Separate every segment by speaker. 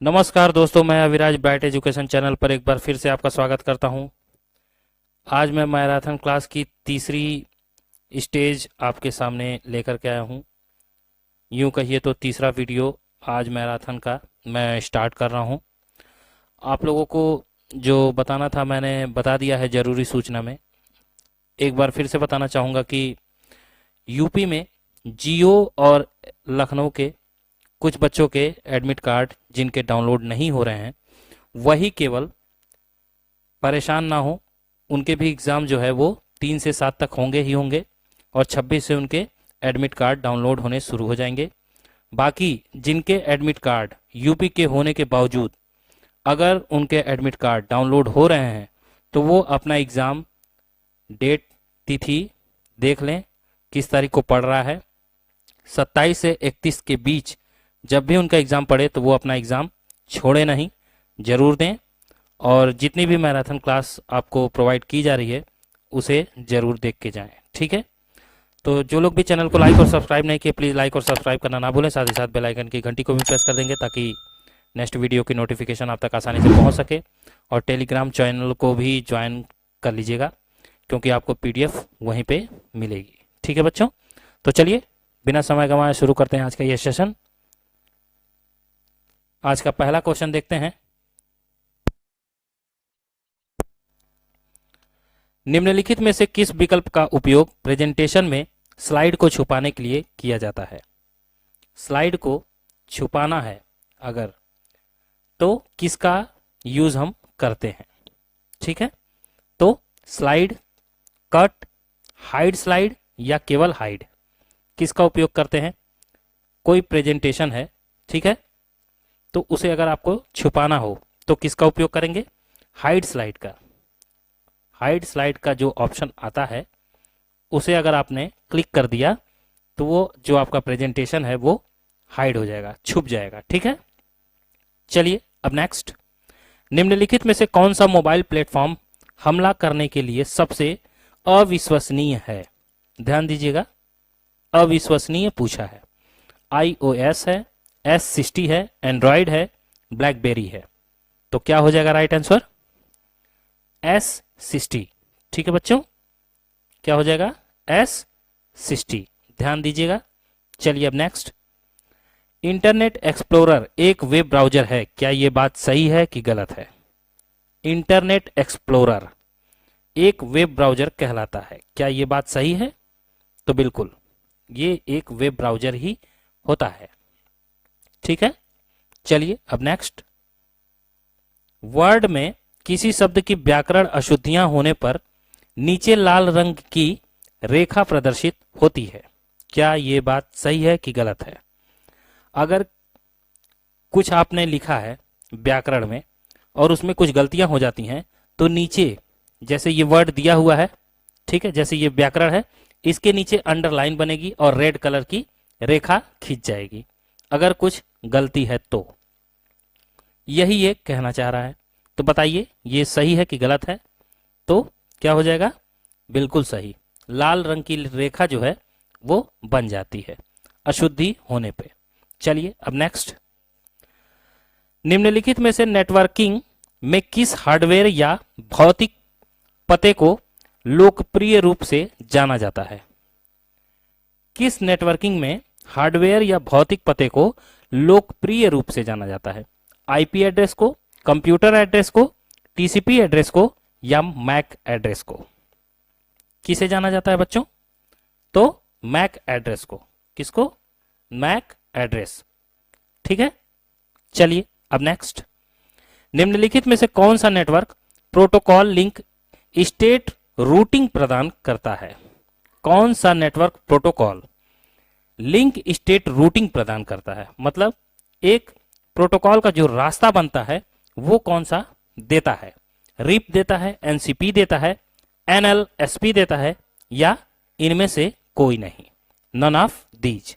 Speaker 1: नमस्कार दोस्तों, मैं अविराज ब्राइट एजुकेशन चैनल पर एक बार फिर से आपका स्वागत करता हूं। आज मैं मैराथन क्लास की तीसरी स्टेज आपके सामने लेकर के आया हूं। यूं कहिए तो तीसरा वीडियो आज मैराथन का मैं स्टार्ट कर रहा हूं। आप लोगों को जो बताना था मैंने बता दिया है ज़रूरी सूचना में। एक बार फिर से बताना चाहूँगा कि यूपी में जियो और लखनऊ के कुछ बच्चों के एडमिट कार्ड जिनके डाउनलोड नहीं हो रहे हैं, वही केवल परेशान ना हो, उनके भी एग्ज़ाम जो है वो 3 से 7 तक होंगे ही होंगे और 26 से उनके एडमिट कार्ड डाउनलोड होने शुरू हो जाएंगे। बाकी जिनके एडमिट कार्ड यूपी के होने के बावजूद अगर उनके एडमिट कार्ड डाउनलोड हो रहे हैं तो वो अपना एग्ज़ाम डेट तिथि देख लें किस तारीख को पड़ रहा है। 27 से 31 के बीच जब भी उनका एग्ज़ाम पड़े तो वो अपना एग्ज़ाम छोड़े नहीं, ज़रूर दें। और जितनी भी मैराथन क्लास आपको प्रोवाइड की जा रही है उसे ज़रूर देख के जाएं, ठीक है। तो जो लोग भी चैनल को लाइक और सब्सक्राइब नहीं किए, प्लीज़ लाइक और सब्सक्राइब करना ना भूलें। साथ ही साथ बेल आइकन की घंटी को भी प्रेस कर देंगे ताकि नेक्स्ट वीडियो की नोटिफिकेशन आप तक आसानी से पहुंच सके। और टेलीग्राम चैनल को भी ज्वाइन कर लीजिएगा क्योंकि आपको पीडीएफ वहीं पे मिलेगी, ठीक है बच्चों। तो चलिए बिना समय गंवाए शुरू करते हैं आज का ये सेशन। आज का पहला क्वेश्चन देखते हैं। निम्नलिखित में से किस विकल्प का उपयोग प्रेजेंटेशन में स्लाइड को छुपाने के लिए किया जाता है? स्लाइड को छुपाना है अगर, तो किसका यूज हम करते हैं? ठीक है, तो स्लाइड, कट, हाइड स्लाइड या केवल हाइड, किसका उपयोग करते हैं? कोई प्रेजेंटेशन है, ठीक है, तो उसे अगर आपको छुपाना हो तो किसका उपयोग करेंगे? हाइड स्लाइड का। हाइड स्लाइड का जो ऑप्शन आता है उसे अगर आपने क्लिक कर दिया तो वो जो आपका प्रेजेंटेशन है वो हाइड हो जाएगा, छुप जाएगा, ठीक है। चलिए अब नेक्स्ट। निम्नलिखित में से कौन सा मोबाइल प्लेटफॉर्म हमला करने के लिए सबसे अविश्वसनीय है? ध्यान दीजिएगा, अविश्वसनीय पूछा है। iOS है, S60 है, एंड्रॉयड है, ब्लैकबेरी है, तो क्या हो जाएगा राइट आंसर? S60, ठीक है बच्चों, क्या हो जाएगा? S60, ध्यान दीजिएगा। चलिए अब नेक्स्ट। इंटरनेट एक्सप्लोरर एक वेब ब्राउजर है, क्या यह बात सही है कि गलत है? इंटरनेट एक्सप्लोरर एक वेब ब्राउजर कहलाता है, क्या यह बात सही है? तो बिल्कुल ये एक वेब ब्राउजर ही होता है, ठीक है। चलिए अब नेक्स्ट। वर्ड में किसी शब्द की व्याकरण अशुद्धियां होने पर नीचे लाल रंग की रेखा प्रदर्शित होती है, क्या यह बात सही है कि गलत है? अगर कुछ आपने लिखा है व्याकरण में और उसमें कुछ गलतियां हो जाती हैं तो नीचे, जैसे ये वर्ड दिया हुआ है, ठीक है, जैसे ये व्याकरण है, इसके नीचे अंडरलाइन बनेगी और रेड कलर की रेखा खींच जाएगी अगर कुछ गलती है तो। यही ये कहना चाह रहा है, तो बताइए ये सही है कि गलत है? तो क्या हो जाएगा? बिल्कुल सही, लाल रंग की रेखा जो है वो बन जाती है अशुद्धि होने पे। चलिए अब नेक्स्ट। निम्नलिखित में से नेटवर्किंग में किस हार्डवेयर या भौतिक पते को लोकप्रिय रूप से जाना जाता है? किस नेटवर्किंग में हार्डवेयर या भौतिक पते को लोकप्रिय रूप से जाना जाता है? आईपी एड्रेस को, कंप्यूटर एड्रेस को, टीसीपी एड्रेस को या मैक एड्रेस को? किसे जाना जाता है बच्चों? तो मैक एड्रेस को। किसको? मैक एड्रेस, ठीक है। चलिए अब नेक्स्ट। निम्नलिखित में से कौन सा network protocol link state routing प्रदान करता है? कौन सा network protocol link state routing प्रदान करता है? मतलब एक प्रोटोकॉल का जो रास्ता बनता है वो कौन सा देता है? रिप देता है, एनसीपी देता है, एनएलएसपी देता है, या इनमें से कोई नहीं, नन ऑफ दीज।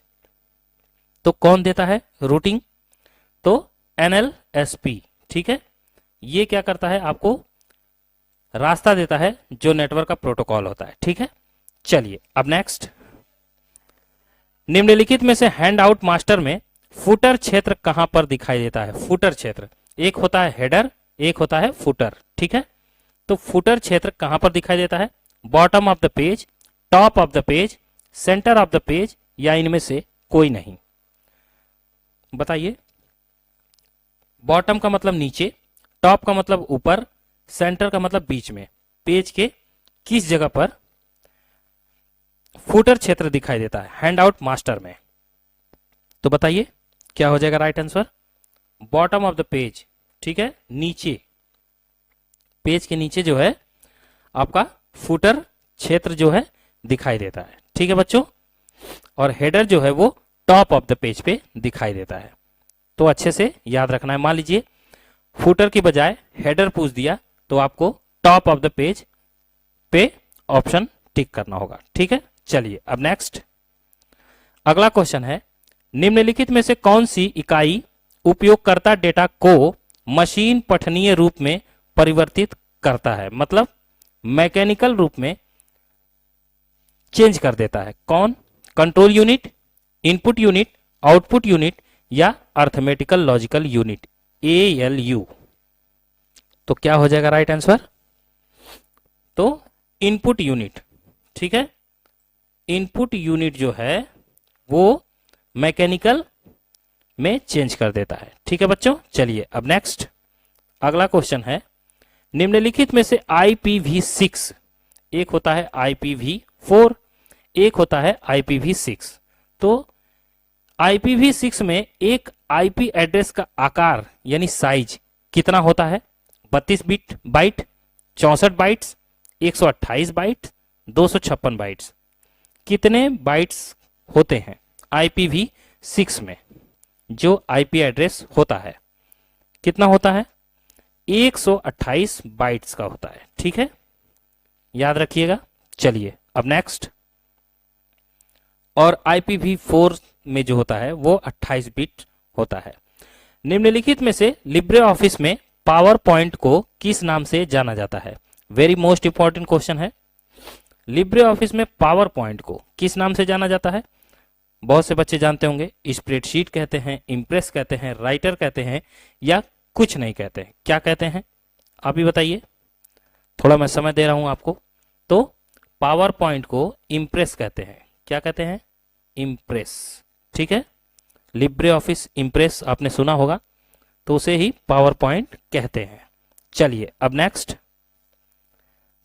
Speaker 1: तो कौन देता है रूटिंग? तो एनएलएसपी, ठीक है। ये क्या करता है? आपको रास्ता देता है जो नेटवर्क का प्रोटोकॉल होता है, ठीक है। चलिए अब नेक्स्ट। निम्नलिखित में से हैंड आउट मास्टर में फुटर क्षेत्र कहां पर दिखाई देता है? फुटर क्षेत्र, एक होता है हेडर, एक होता है फुटर, ठीक है। तो फुटर क्षेत्र कहां पर दिखाई देता है? Bottom of the page, top of the page, centre of the page, या इनमें से कोई नहीं? बताइए। बॉटम का मतलब नीचे, टॉप का मतलब ऊपर, सेंटर का मतलब बीच में, पेज के किस जगह पर फुटर क्षेत्र दिखाई देता है हैंडआउट मास्टर में? तो बताइए क्या हो जाएगा right answer? Bottom of the page, ठीक है, नीचे, पेज के नीचे जो है आपका फुटर क्षेत्र जो है दिखाई देता है, ठीक है बच्चों। और हेडर जो है वो टॉप ऑफ द पेज पे दिखाई देता है। तो अच्छे से याद रखना है। मान लीजिए फुटर की बजाय हेडर पूछ दिया तो आपको टॉप ऑफ द पेज पे ऑप्शन टिक करना होगा, ठीक है। चलिए अब नेक्स्ट अगला क्वेश्चन है, निम्नलिखित में से कौन सी इकाई उपयोगकर्ता डेटा को मशीन पठनीय रूप में परिवर्तित करता है? मतलब मैकेनिकल रूप में चेंज कर देता है। कौन? Control unit, input unit, output unit, या अर्थमेटिकल लॉजिकल यूनिट, ALU। तो क्या हो जाएगा राइट आंसर? तो इनपुट यूनिट, ठीक है। इनपुट यूनिट जो है वो मैकेनिकल में चेंज कर देता है, ठीक है बच्चों। चलिए अब नेक्स्ट अगला क्वेश्चन है, निम्नलिखित में से IPv6, एक होता है IPv4, एक होता है IPv6। तो IPv6 में एक IP एड्रेस का आकार यानी साइज कितना होता है? 32 bit byte, 64 bytes, 128 bytes, 256 bytes. कितने बाइट्स होते हैं IPv6 में? जो IP एड्रेस होता है कितना होता है? 128 बाइट्स का होता है, ठीक है, याद रखिएगा। चलिए अब नेक्स्ट, और IPv4 में जो होता है वो 28 बिट होता है। निम्नलिखित में से लिब्रे ऑफिस में पावर पॉइंट को किस नाम से जाना जाता है? वेरी मोस्ट इंपॉर्टेंट क्वेश्चन है। लिब्रे ऑफिस में पावर पॉइंट को किस नाम से जाना जाता है? बहुत से बच्चे जानते होंगे, स्प्रेडशीट कहते हैं, इंप्रेस कहते हैं, राइटर कहते हैं, या कुछ नहीं कहते हैं। क्या कहते हैं आप ही बताइए, थोड़ा मैं समय दे रहा हूं आपको। तो पावर पॉइंट को इंप्रेस कहते हैं। क्या कहते हैं? इंप्रेस, ठीक है। लिब्रे ऑफिस इंप्रेस आपने सुना होगा, तो उसे ही पावर पॉइंट कहते हैं। चलिए अब नेक्स्ट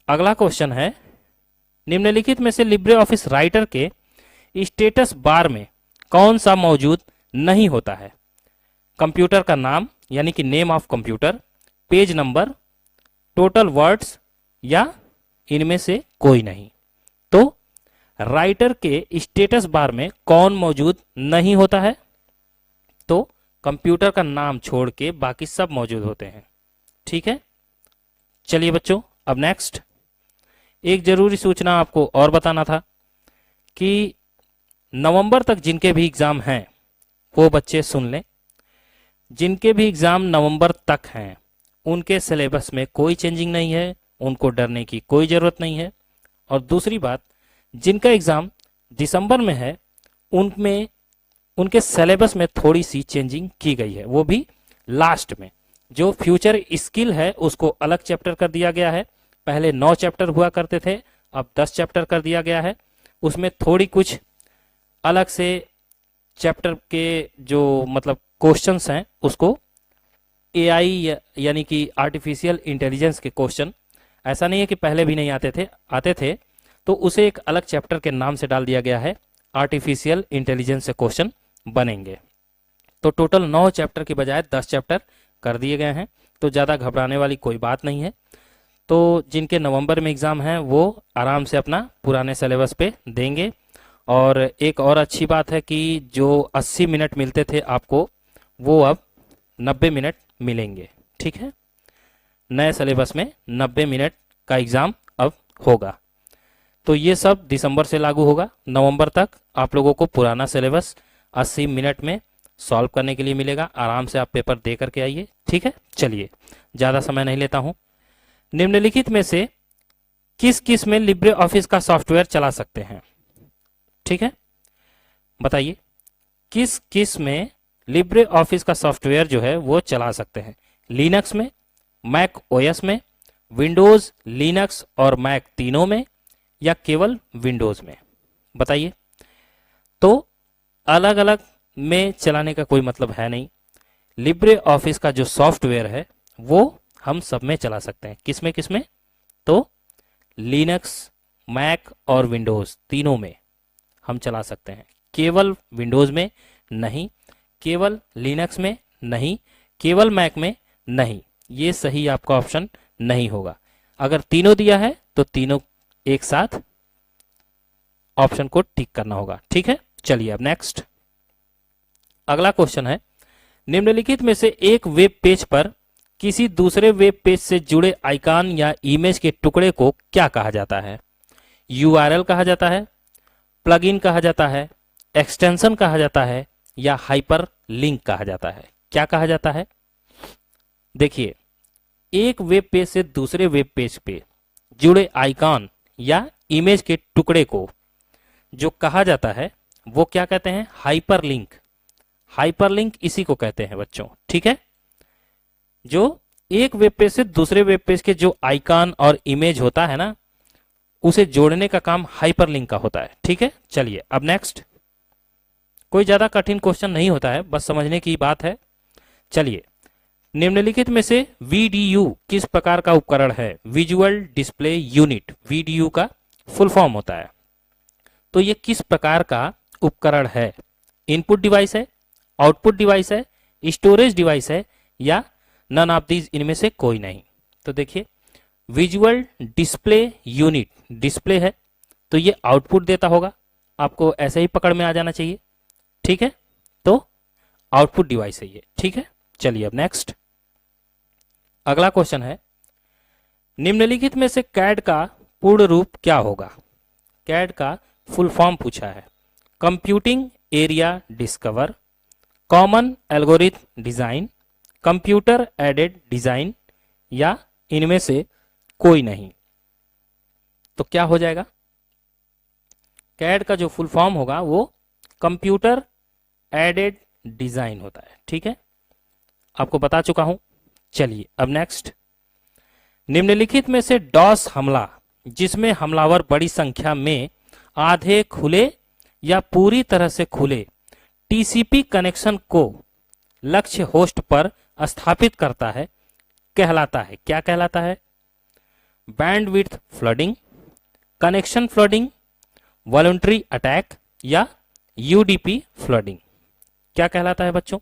Speaker 1: अगला क्वेश्चन है, निम्नलिखित में से लिब्रे ऑफिस राइटर के स्टेटस बार में कौन सा मौजूद नहीं होता है? कंप्यूटर का नाम यानी कि name of computer, page number, total words, या इनमें से कोई नहीं? तो राइटर के स्टेटस बार में कौन मौजूद नहीं होता है? तो कंप्यूटर का नाम छोड़ के बाकी सब मौजूद होते हैं, ठीक है। चलिए बच्चों अब नेक्स्ट एक जरूरी सूचना आपको और बताना था कि नवंबर तक जिनके भी एग्जाम हैं वो बच्चे सुन लें। जिनके भी एग्जाम नवंबर तक हैं उनके सिलेबस में कोई चेंजिंग नहीं है, उनको डरने की कोई जरूरत नहीं है। और दूसरी बात, जिनका एग्जाम दिसंबर में है उनमें उनके सिलेबस में थोड़ी सी चेंजिंग की गई है, वो भी लास्ट में। जो फ्यूचर स्किल है उसको अलग चैप्टर कर दिया गया है। पहले 9 चैप्टर हुआ करते थे, अब 10 चैप्टर कर दिया गया है। उसमें थोड़ी कुछ अलग से चैप्टर के जो मतलब क्वेश्चंस हैं उसको AI यानी कि आर्टिफिशियल इंटेलिजेंस के क्वेश्चन, ऐसा नहीं है कि पहले भी नहीं आते थे, तो उसे एक अलग चैप्टर के नाम से डाल दिया गया है। आर्टिफिशियल इंटेलिजेंस से क्वेश्चन बनेंगे। तो टोटल 9 चैप्टर के बजाय 10 चैप्टर कर दिए गए हैं, तो ज़्यादा घबराने वाली कोई बात नहीं है। तो जिनके नवंबर में एग्ज़ाम है वो आराम से अपना पुराने सिलेबस पे देंगे। और एक और अच्छी बात है कि जो 80 मिनट मिलते थे आपको वो अब 90 मिनट मिलेंगे, ठीक है। नए सिलेबस में 90 मिनट का एग्ज़ाम अब होगा। तो ये सब दिसंबर से लागू होगा। नवंबर तक आप लोगों को पुराना सिलेबस 80 मिनट में सॉल्व करने के लिए मिलेगा। आराम से आप पेपर दे करके आइए, ठीक है। चलिए ज़्यादा समय नहीं लेता हूं। निम्नलिखित में से किस किस में लिब्रे ऑफिस का सॉफ्टवेयर चला सकते हैं? ठीक है, बताइए किस किस में लिब्रे ऑफिस का सॉफ्टवेयर जो है वो चला सकते हैं? लिनक्स में, मैक ओएस में, विंडोज, लिनक्स और मैक तीनों में, या केवल विंडोज में? बताइए। तो अलग अलग में चलाने का कोई मतलब है नहीं। लिब्रे ऑफिस का जो सॉफ्टवेयर है वो हम सब में चला सकते हैं। किसमें किसमें? तो लिनक्स, मैक और विंडोज तीनों में हम चला सकते हैं। केवल विंडोज में नहीं, केवल लिनक्स में नहीं, केवल मैक में नहीं। ये सही आपका ऑप्शन नहीं होगा। अगर तीनों दिया है तो तीनों एक साथ ऑप्शन को टिक करना होगा। ठीक है, चलिए अब नेक्स्ट अगला क्वेश्चन है, निम्नलिखित में से एक वेब पेज पर किसी दूसरे वेब पेज से जुड़े आइकॉन या इमेज के टुकड़े को क्या कहा जाता है? यूआरएल कहा जाता है, प्लगइन कहा जाता है, एक्सटेंशन कहा जाता है, या हाइपर लिंक कहा जाता है? क्या कहा जाता है? देखिए, एक वेब पेज से दूसरे वेब पेज पे जुड़े आइकॉन या इमेज के टुकड़े को जो कहा जाता है वो क्या कहते हैं? Hyper link. हाइपर लिंक इसी को कहते हैं बच्चों। ठीक है, जो एक वेब पेज से दूसरे वेब पेज के जो आइकॉन और इमेज होता है ना, उसे जोड़ने का काम हाइपर लिंक का होता है। ठीक है, चलिए अब नेक्स्ट। कोई ज्यादा कठिन क्वेश्चन नहीं होता है, बस समझने की बात है। चलिए, निम्नलिखित में से वीडीयू किस प्रकार का उपकरण है? विजुअल डिस्प्ले यूनिट, वीडीयू का फुल फॉर्म होता है। तो ये किस प्रकार का उपकरण है? इनपुट डिवाइस है, आउटपुट डिवाइस है, स्टोरेज डिवाइस है, या नन ऑफ दीज इनमें से कोई नहीं? तो देखिए, विजुअल डिस्प्ले यूनिट डिस्प्ले है तो ये आउटपुट देता होगा, आपको ऐसे ही पकड़ में आ जाना चाहिए। ठीक है, तो आउटपुट डिवाइस है ये। ठीक है, चलिए अब नेक्स्ट अगला क्वेश्चन है, निम्नलिखित में से कैड का पूर्ण रूप क्या होगा? कैड का फुल फॉर्म पूछा है। Computing area discover, common algorithm design, computer aided design, या इनमें से कोई नहीं? तो क्या हो जाएगा? कैड का जो फुल फॉर्म होगा वो कंप्यूटर एडेड डिजाइन होता है। ठीक है, आपको बता चुका हूं। चलिए अब नेक्स्ट, निम्नलिखित में से डॉस हमला जिसमें हमलावर बड़ी संख्या में आधे खुले या पूरी तरह से खुले टीसीपी कनेक्शन को लक्ष्य होस्ट पर स्थापित करता है कहलाता है? क्या कहलाता है? Bandwidth flooding, connection flooding, voluntary attack, या यूडीपी फ्लडिंग? क्या कहलाता है बच्चों?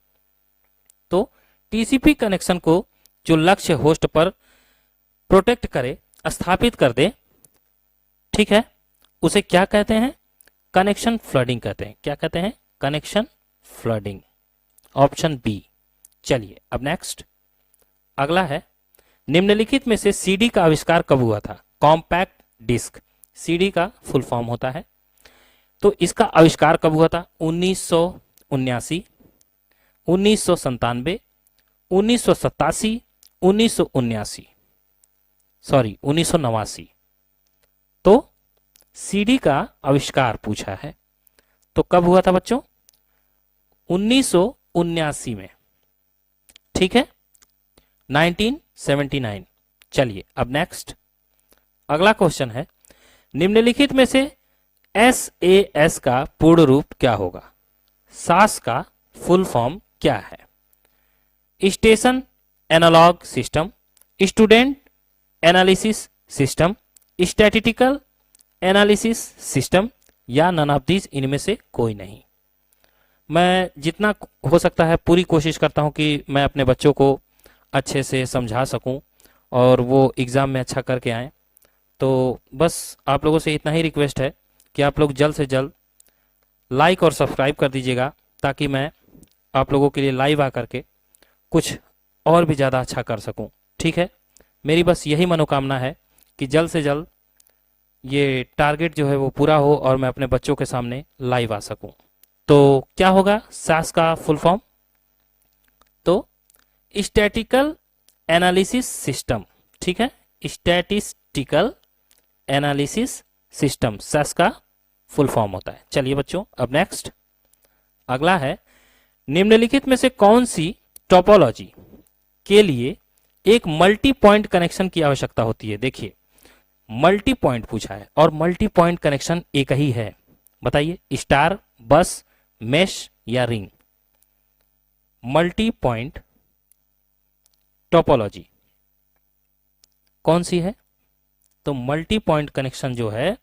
Speaker 1: तो टीसीपी कनेक्शन को जो लक्ष्य होस्ट पर प्रोटेक्ट करे, स्थापित कर दे, ठीक है, उसे क्या कहते हैं? कनेक्शन फ्लडिंग कहते हैं। क्या कहते हैं? Connection flooding, option B. चलिए अब नेक्स्ट अगला है, निम्नलिखित में से सीडी का आविष्कार कब हुआ था? कॉम्पैक्ट डिस्क, सीडी का फुल फॉर्म होता है। तो इसका आविष्कार कब हुआ था? 1979, 1997, 1987, 1979, सॉरी 1989। तो सीडी का आविष्कार पूछा है, तो कब हुआ था बच्चों? 1979 में। ठीक है, 1979। चलिए अब नेक्स्ट अगला क्वेश्चन है, निम्नलिखित में से SAS का पूर्ण रूप क्या होगा? सास का फुल फॉर्म क्या है? Station analog system, student analysis system, statistical analysis system, या नन ऑफ दीज इनमें से कोई नहीं? मैं जितना हो सकता है पूरी कोशिश करता हूं कि मैं अपने बच्चों को अच्छे से समझा सकूं और वो एग्ज़ाम में अच्छा करके आएँ। तो बस आप लोगों से इतना ही रिक्वेस्ट है कि आप लोग जल्द से जल्द लाइक और सब्सक्राइब कर दीजिएगा, ताकि मैं आप लोगों के लिए लाइव आकर के कुछ और भी ज़्यादा अच्छा कर सकूं। ठीक है, मेरी बस यही मनोकामना है कि जल्द से जल्द ये टारगेट जो है वो पूरा हो और मैं अपने बच्चों के सामने लाइव आ सकूं। तो क्या होगा सास का फुल फॉर्म? तो स्टैटिकल एनालिसिस सिस्टम। ठीक है, स्टैटिस्टिकल एनालिसिस सिस्टम सास का फुल फॉर्म होता है। चलिए बच्चों अब नेक्स्ट अगला है, निम्नलिखित में से कौन सी टोपोलॉजी के लिए एक मल्टी पॉइंट कनेक्शन की आवश्यकता होती है? देखिए, मल्टी पॉइंट पूछा है और मल्टी पॉइंट कनेक्शन एक ही है। बताइए, स्टार, बस, मेश या रिंग? मल्टी पॉइंट टोपोलॉजी कौन सी है? तो मल्टी पॉइंट कनेक्शन जो है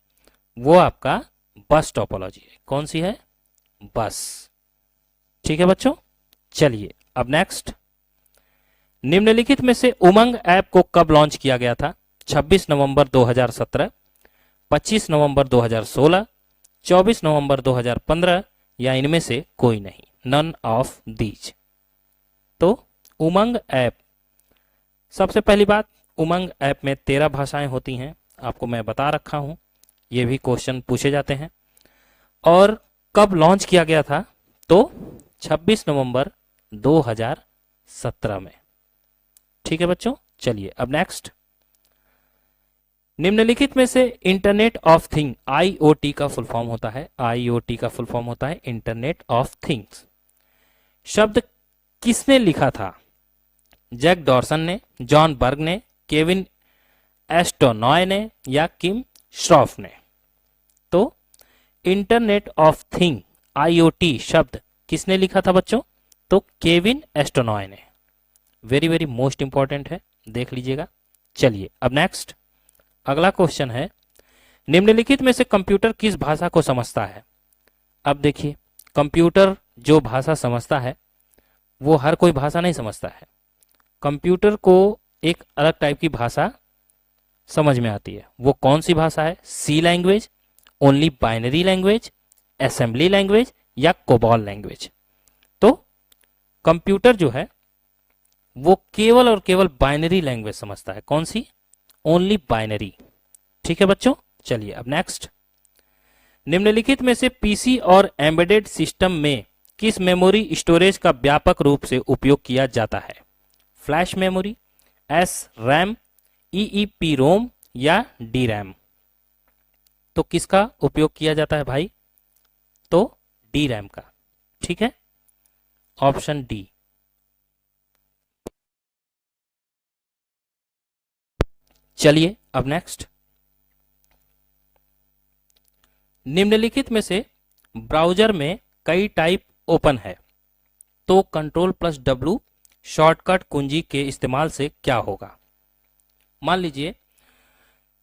Speaker 1: वो आपका बस टोपोलॉजी है। कौन सी है? बस। ठीक है बच्चों, चलिए अब नेक्स्ट। निम्नलिखित में से उमंग ऐप को कब लॉन्च किया गया था? 26 नवंबर 2017, 25 नवंबर 2016, 24 नवंबर 2015 या इनमें से कोई नहीं, नन ऑफ दीज। तो उमंग ऐप, सबसे पहली बात, उमंग ऐप में 13 भाषाएं होती हैं, आपको मैं बता रखा हूं, ये भी क्वेश्चन पूछे जाते हैं। और कब लॉन्च किया गया था? तो 26 नवंबर 2017 में। ठीक है बच्चों, चलिए अब नेक्स्ट। निम्नलिखित में से इंटरनेट ऑफ थिंग, आईओटी का फुल फॉर्म होता है, आईओटी का फुल फॉर्म होता है इंटरनेट ऑफ थिंग्स, शब्द किसने लिखा था? जैक डॉर्सन ने, जॉन बर्ग ने, केविन एस्टोनॉय ने या किम श्रॉफ ने? तो इंटरनेट ऑफ थिंग, आईओटी शब्द किसने लिखा था बच्चों? तो केविन एस्टोनॉय ने। वेरी वेरी मोस्ट इंपॉर्टेंट है, देख लीजिएगा। चलिए अब नेक्स्ट, अगला क्वेश्चन है, निम्नलिखित में से कंप्यूटर किस भाषा को समझता है? अब देखिए, कंप्यूटर जो भाषा समझता है वो हर कोई भाषा नहीं समझता है। कंप्यूटर को एक अलग टाइप की भाषा समझ में आती है। वो कौन सी भाषा है? C language, only binary language, assembly language या कोबॉल लैंग्वेज? तो कंप्यूटर जो है वो केवल और केवल बाइनरी लैंग्वेज समझता है। कौन सी? Only binary. ठीक है बच्चों, चलिए अब नेक्स्ट। निम्नलिखित में से पीसी और एम्बेडेड सिस्टम में किस मेमोरी स्टोरेज का व्यापक रूप से उपयोग किया जाता है? Flash memory, S RAM, EEP ROM या डी रैम? तो किसका उपयोग किया जाता है भाई? तो डी रैम का। ठीक है, ऑप्शन डी। चलिए अब नेक्स्ट। निम्नलिखित में से ब्राउजर में कई टाइप ओपन है, तो कंट्रोल प्लस डब्ल्यू शॉर्टकट कुंजी के इस्तेमाल से क्या होगा? मान लीजिए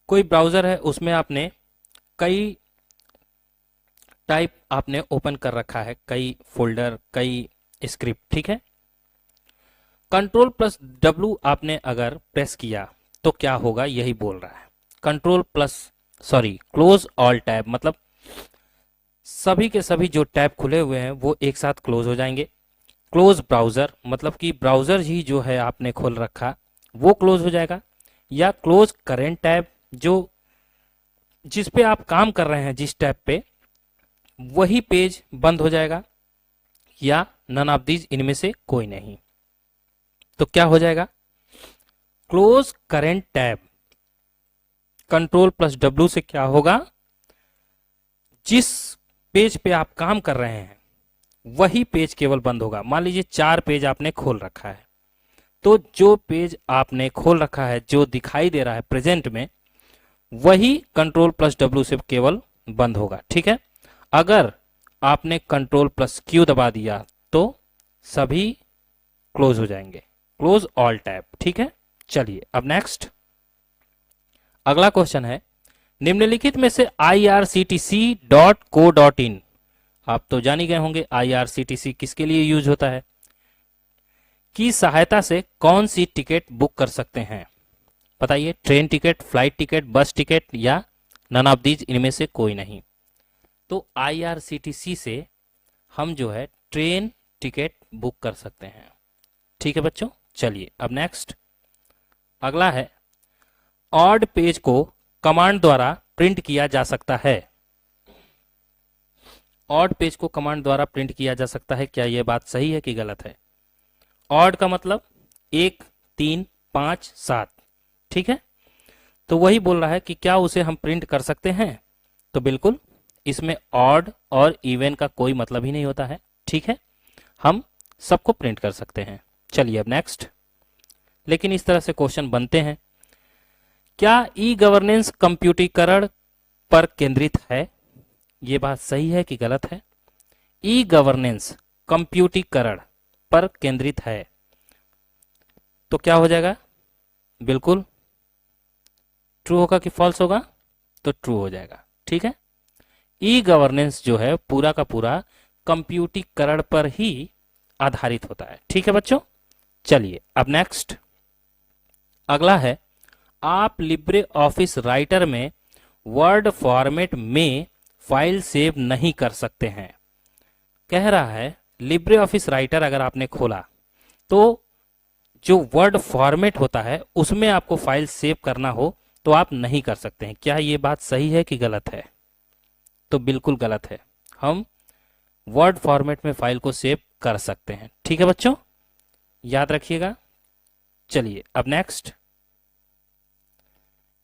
Speaker 1: कोई ब्राउजर है, उसमें आपने कई टाइप आपने ओपन कर रखा है, कई फोल्डर, कई स्क्रिप्ट। ठीक है, कंट्रोल प्लस डब्ल्यू आपने अगर प्रेस किया तो क्या होगा, यही बोल रहा है। Control plus close all tab, मतलब सभी के सभी जो टैब खुले हुए हैं वो एक साथ क्लोज हो जाएंगे। क्लोज ब्राउजर, मतलब कि ब्राउजर ही जो है आपने खोल रखा वो क्लोज हो जाएगा। या क्लोज करेंट टैब, जो जिस पे आप काम कर रहे हैं, जिस टैब पे, वही पेज बंद हो जाएगा। या नन ऑफ दीज, इनमें से कोई नहीं। तो क्या हो जाएगा? Close current tab, control plus W से क्या होगा, जिस पेज पे आप काम कर रहे हैं वही पेज केवल बंद होगा। मान लीजिए 4 पेज आपने खोल रखा है, तो जो पेज आपने खोल रखा है, जो दिखाई दे रहा है प्रेजेंट में, वही कंट्रोल प्लस डब्ल्यू से केवल बंद होगा। ठीक है, अगर आपने कंट्रोल प्लस क्यू दबा दिया तो सभी क्लोज हो जाएंगे, क्लोज ऑल टैब। ठीक है, चलिए अब नेक्स्ट, अगला क्वेश्चन है, निम्नलिखित में से irctc.co.in, आप तो जान ही गए होंगे IRCTC किसके लिए यूज होता है, की सहायता से कौन सी टिकट बुक कर सकते हैं? बताइए, ट्रेन टिकट, फ्लाइट टिकट, बस टिकट या नन ऑफ दीज, इनमें से कोई नहीं। तो IRCTC से हम जो है ट्रेन टिकट बुक कर सकते हैं। ठीक है बच्चों, चलिए अब नेक्स्ट, अगला है, ऑड पेज को कमांड द्वारा प्रिंट किया जा सकता है। ऑड पेज को कमांड द्वारा प्रिंट किया जा सकता है, क्या यह बात सही है कि गलत है? ऑड का मतलब 1, 3, 5, 7। ठीक है, तो वही बोल रहा है कि क्या उसे हम प्रिंट कर सकते हैं? तो बिल्कुल, इसमें ऑड और इवन का कोई मतलब ही नहीं होता है। ठीक है, हम सबको प्रिंट कर सकते हैं। चलिए अब नेक्स्ट। लेकिन इस तरह से क्वेश्चन बनते हैं, क्या ई गवर्नेंस कंप्यूटरीकरण पर केंद्रित है? ये बात सही है कि गलत है? ई गवर्नेंस कंप्यूटरीकरण पर केंद्रित है तो क्या हो जाएगा? बिल्कुल ट्रू होगा कि फॉल्स होगा? तो ट्रू हो जाएगा। ठीक है, ई गवर्नेंस जो है पूरा का पूरा कंप्यूटरीकरण पर ही आधारित होता है। ठीक है बच्चों, चलिए अब नेक्स्ट अगला है, आप लिब्रे ऑफिस राइटर में वर्ड फॉर्मेट में फाइल सेव नहीं कर सकते हैं। कह रहा है लिब्रे ऑफिस राइटर अगर आपने खोला तो जो वर्ड फॉर्मेट होता है उसमें आपको फाइल सेव करना हो तो आप नहीं कर सकते हैं। क्या ये बात सही है कि गलत है? तो बिल्कुल गलत है, हम वर्ड फॉर्मेट में फाइल को सेव कर सकते हैं। ठीक है बच्चों, याद रखिएगा। चलिए अब नेक्स्ट,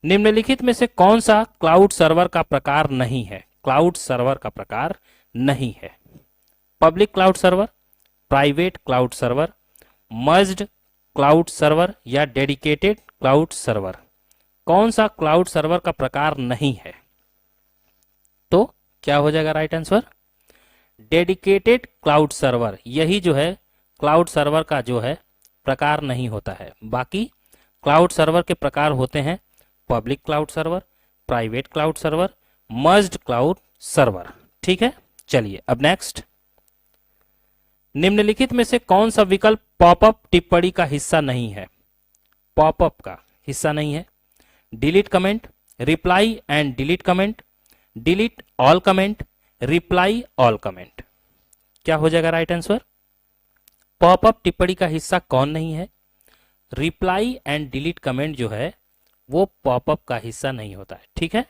Speaker 1: निम्नलिखित में से कौन सा क्लाउड सर्वर का प्रकार नहीं है? क्लाउड सर्वर का प्रकार नहीं है। Public cloud server, private cloud server, merged cloud server या डेडिकेटेड क्लाउड सर्वर? कौन सा क्लाउड सर्वर का प्रकार नहीं है? तो क्या हो जाएगा right answer? Dedicated cloud server, यही जो है क्लाउड सर्वर का जो है प्रकार नहीं होता है। बाकी क्लाउड सर्वर के प्रकार होते हैं public cloud server, private cloud server, merged cloud server. ठीक है, चलिए अब नेक्स्ट, निम्नलिखित में से कौन सा विकल्प पॉपअप टिप्पणी का हिस्सा नहीं है? पॉपअप का हिस्सा नहीं है। Delete comment, reply and delete comment, delete all comment, reply all comment? क्या हो जाएगा राइट आंसर? पॉपअप टिप्पणी का हिस्सा कौन नहीं है? रिप्लाई एंड डिलीट कमेंट जो है वो पॉपअप का हिस्सा नहीं होता है। ठीक है,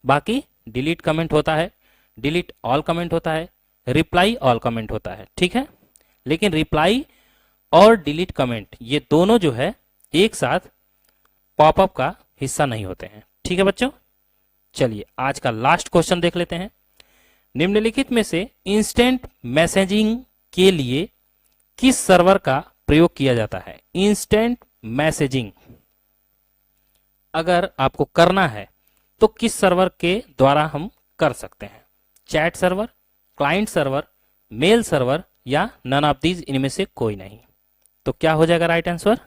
Speaker 1: बाकी डिलीट कमेंट होता है, डिलीट ऑल कमेंट होता है, रिप्लाई ऑल कमेंट होता है। ठीक है, लेकिन रिप्लाई और डिलीट कमेंट ये दोनों जो है एक साथ पॉपअप का हिस्सा नहीं होते हैं। ठीक है बच्चों, चलिए आज का लास्ट क्वेश्चन देख लेते हैं। निम्नलिखित में से इंस्टेंट मैसेजिंग के लिए किस सर्वर का प्रयोग किया जाता है? इंस्टेंट मैसेजिंग अगर आपको करना है तो किस सर्वर के द्वारा हम कर सकते हैं? Chat server, client server, mail server या नन ऑफ दीज, इनमें से कोई नहीं। तो क्या हो जाएगा राइट आंसर?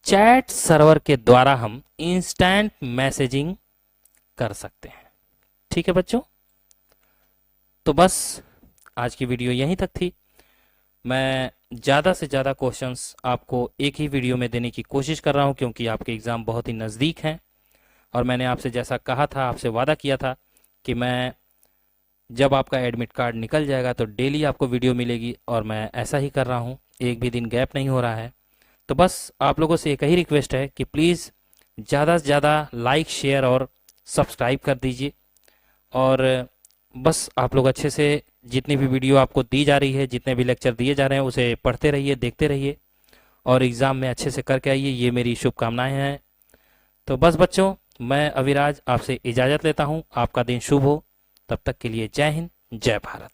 Speaker 1: चैट सर्वर के द्वारा हम इंस्टेंट मैसेजिंग कर सकते हैं। ठीक है बच्चों, तो बस आज की वीडियो यहीं तक थी। मैं ज़्यादा से ज़्यादा क्वेश्चंस आपको एक ही वीडियो में देने की कोशिश कर रहा हूं क्योंकि आपके एग्ज़ाम बहुत ही नज़दीक हैं और मैंने आपसे जैसा कहा था, आपसे वादा किया था कि मैं जब आपका एडमिट कार्ड निकल जाएगा तो डेली आपको वीडियो मिलेगी और मैं ऐसा ही कर रहा हूं, एक भी दिन गैप नहीं हो रहा है। तो बस आप लोगों से एक ही रिक्वेस्ट है कि प्लीज़ ज़्यादा से ज़्यादा लाइक, शेयर और सब्सक्राइब कर दीजिए और बस आप लोग अच्छे से जितनी भी वीडियो आपको दी जा रही है, जितने भी लेक्चर दिए जा रहे हैं उसे पढ़ते रहिए, देखते रहिए और एग्ज़ाम में अच्छे से करके आइए, ये मेरी शुभकामनाएं हैं। तो बस बच्चों, मैं अविराज आपसे इजाज़त लेता हूँ। आपका दिन शुभ हो। तब तक के लिए जय हिंद, जय भारत।